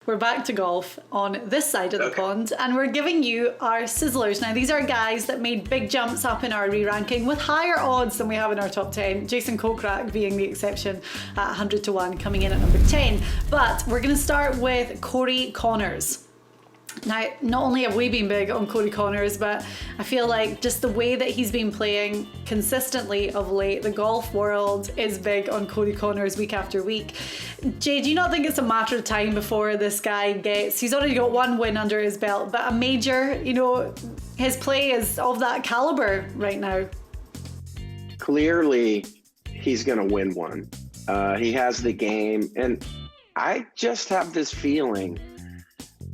we're back to golf on this side of the pond, and we're giving you our Sizzlers. Now, these are guys that made big jumps up in our re-ranking with higher odds than we have in our top 10, Jason Kokrak being the exception at 100 to 1, coming in at number 10. But we're going to start with Corey Connors. Now, not only have we been big on Corey Connors, but I feel like just the way that he's been playing consistently of late, the golf world is big on Corey Connors week after week. Jay, do you not think it's a matter of time before this guy he's already got one win under his belt, but a major, you know, his play is of that caliber right now? Clearly, he's going to win one. He has the game, and I just have this feeling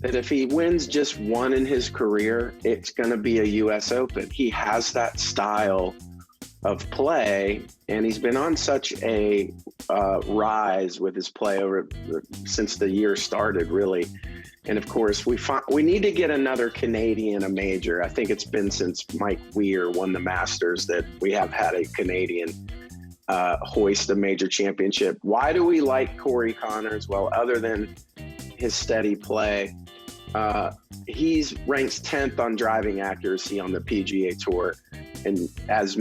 that if he wins just one in his career, it's going to be a U.S. Open. He has that style of play, and he's been on such a rise with his play since the year started, really. And of course, we need to get another Canadian a major. I think it's been since Mike Weir won the Masters that we have had a Canadian hoist a major championship. Why do we like Corey Connors? Well, other than his steady play, he's ranks 10th on driving accuracy on the PGA Tour. And as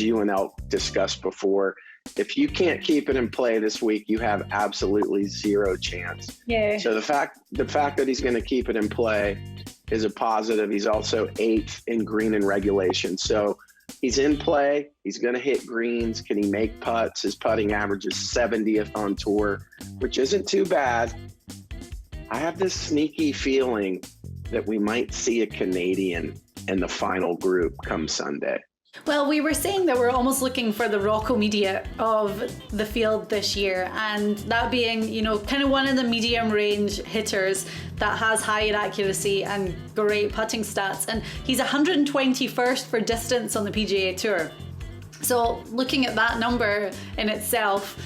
you and Elk discussed before, if you can't keep it in play this week, you have absolutely zero chance. Yeah. So the fact that he's going to keep it in play is a positive. He's also 8th in green and regulation. So he's in play. He's going to hit greens. Can he make putts? His putting average is 70th on tour, which isn't too bad. I have this sneaky feeling that we might see a Canadian in the final group come Sunday. Well, we were saying that we're almost looking for the Rocco Media of the field this year, and that being, you know, kind of one of the medium range hitters that has higher accuracy and great putting stats. And he's 121st for distance on the PGA Tour. So looking at that number in itself,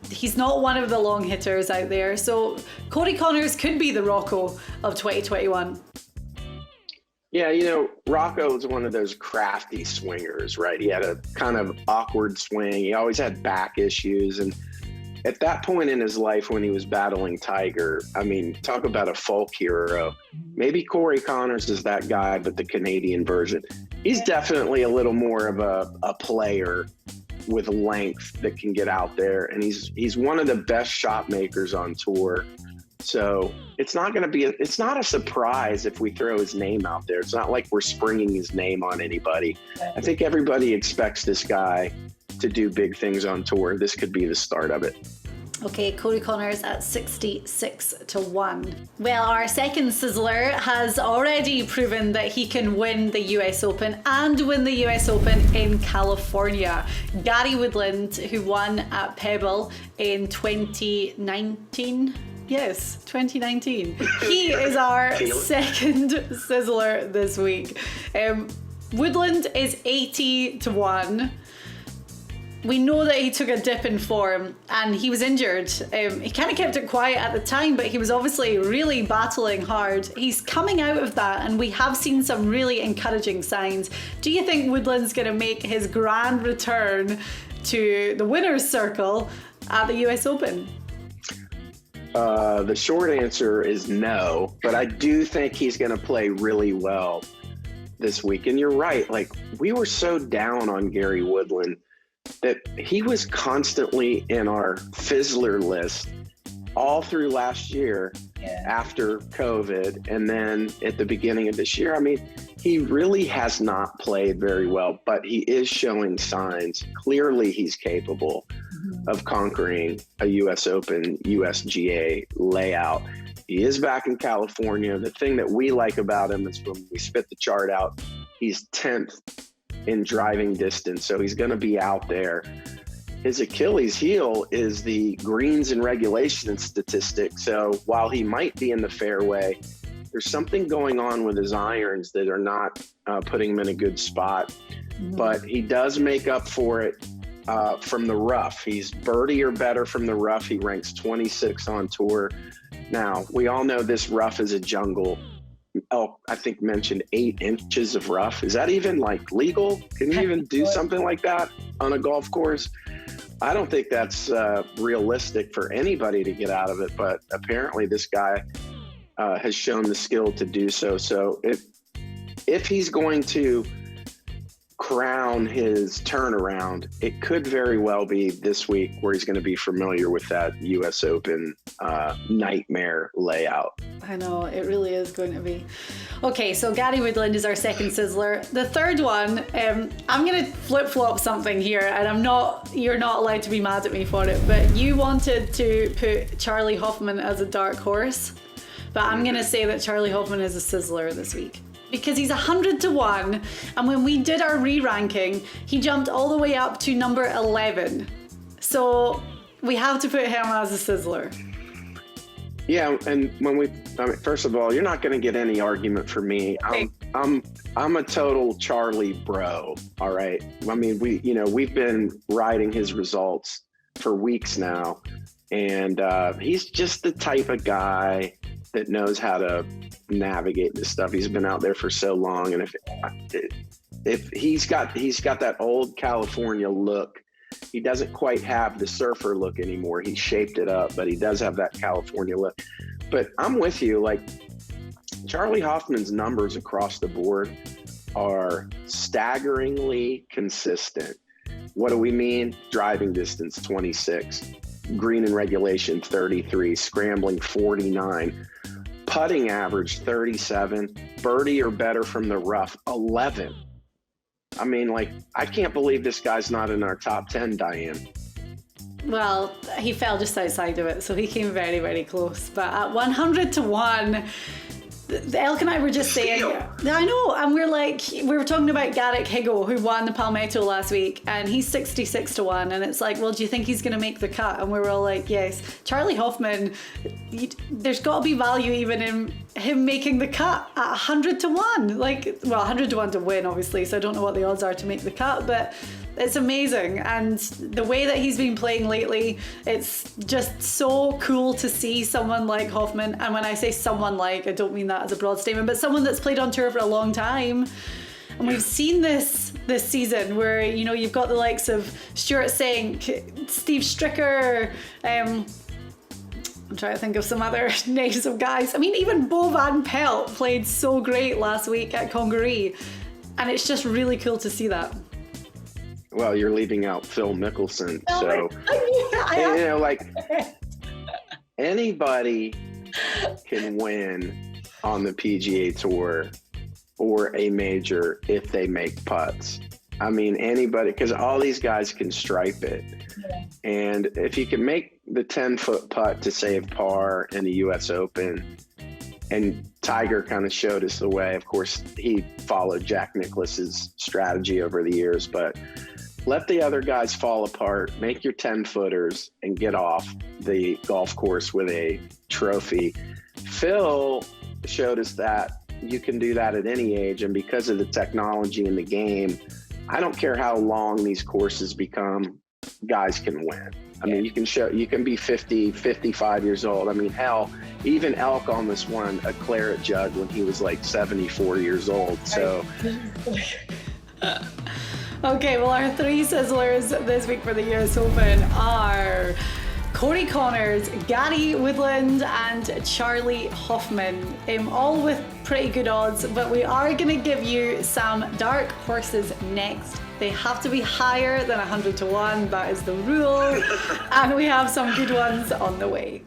he's not one of the long hitters out there. So Corey Connors could be the Rocco of 2021. Yeah, you know, Rocco was one of those crafty swingers, right? He had a kind of awkward swing. He always had back issues. And at that point in his life when he was battling Tiger, I mean, talk about a folk hero. Maybe Corey Connors is that guy, but the Canadian version. He's definitely a little more of a player with length that can get out there. And he's one of the best shot makers on tour. So it's not a surprise if we throw his name out there. It's not like we're springing his name on anybody. I think everybody expects this guy to do big things on tour. This could be the start of it. Okay, Corey Connors at 66 to 1. Well, our second Sizzler has already proven that he can win the US Open and win the US Open in California. Gary Woodland, who won at Pebble in 2019. Yes, 2019. He is our second Sizzler this week. Woodland is 80 to 1. We know that he took a dip in form and he was injured. He kind of kept it quiet at the time, but he was obviously really battling hard. He's coming out of that, and we have seen some really encouraging signs. Do you think Woodland's going to make his grand return to the winner's circle at the US Open? The short answer is no, but I do think he's going to play really well this week. And you're right, like, we were so down on Gary Woodland that he was constantly in our Fizzler list all through last year after COVID. And then at the beginning of this year, I mean, he really has not played very well, but he is showing signs. Clearly, he's capable of conquering a U.S. Open, USGA layout. He is back in California. The thing that we like about him is when we spit the chart out, he's 10th in driving distance, so he's going to be out there. His Achilles heel is the greens and regulation statistic. So while he might be in the fairway, there's something going on with his irons that are not putting him in a good spot. But he does make up for it from the rough. He's birdie or better from the rough. He ranks 26 on tour. Now, we all know this rough is a jungle. Oh, I think mentioned 8 inches of rough. Is that even like legal? Can you even do something like that on a golf course? I don't think that's realistic for anybody to get out of it, but apparently this guy has shown the skill to do so. So if he's going to crown his turnaround, it could very well be this week where he's going to be familiar with that U.S. Open nightmare layout. I know, it really is going to be. Okay, so Gary Woodland is our second Sizzler. The third one, I'm going to flip-flop something here, and you're not allowed to be mad at me for it, but you wanted to put Charlie Hoffman as a dark horse, but I'm going to say that Charlie Hoffman is a Sizzler this week. Because he's 100-1, and when we did our re-ranking, he jumped all the way up to number 11. So we have to put him as a Sizzler. Yeah, and first of all, you're not going to get any argument from me. I'm a total Charlie bro. All right. I mean, we've been riding his results for weeks now, and he's just the type of guy that knows how to navigate this stuff. He's been out there for so long, and if he's got that old California look. He doesn't quite have the surfer look anymore. He shaped it up, but he does have that California look. But I'm with you. Like, Charlie Hoffman's numbers across the board are staggeringly consistent. What do we mean? Driving distance 26, green and regulation 33, scrambling 49, putting average 37, birdie or better from the rough 11. I mean, like, I can't believe this guy's not in our top 10, Diane. Well, he fell just outside of it, so he came very, very close. But at 100-1, Elk and I were just saying, I know, and we were talking about Garrick Higgo, who won the Palmetto last week, and he's 66-1, and it's like, well, do you think he's going to make the cut? And we were all like, yes. Charlie Hoffman, there's got to be value even in him making the cut at 100-1. Like, well, 100-1 to win, obviously, so I don't know what the odds are to make the cut, but it's amazing. And the way that he's been playing lately, it's just so cool to see someone like Hoffman. And when I say someone like, I don't mean that as a broad statement, but someone that's played on tour for a long time. And we've seen this season where, you've got the likes of Stuart Sink, Steve Stricker, I'm trying to think of some other names of guys. I mean, even Bo Van Pelt played so great last week at Congaree. And it's just really cool to see that. Well, you're leaving out Phil Mickelson. So, like, anybody can win on the PGA Tour or a major if they make putts. I mean, anybody, because all these guys can stripe it. Yeah. And if you can make the 10-foot putt to save par in the U.S. Open, and Tiger kind of showed us the way. Of course, he followed Jack Nicklaus's strategy over the years, but let the other guys fall apart, make your 10-footers, and get off the golf course with a trophy. Phil showed us that you can do that at any age, and because of the technology in the game, I don't care how long these courses become, guys can win. I mean, you can be 50, 55 years old. I mean, hell, even Elk almost won a claret jug when he was like 74 years old. So. Okay, well, our three Sizzlers this week for the US Open are Corey Connors, Gary Woodland, and Charlie Hoffman, all with pretty good odds, but we are going to give you some dark horses next. They have to be higher than 100-1, that is the rule, and we have some good ones on the way.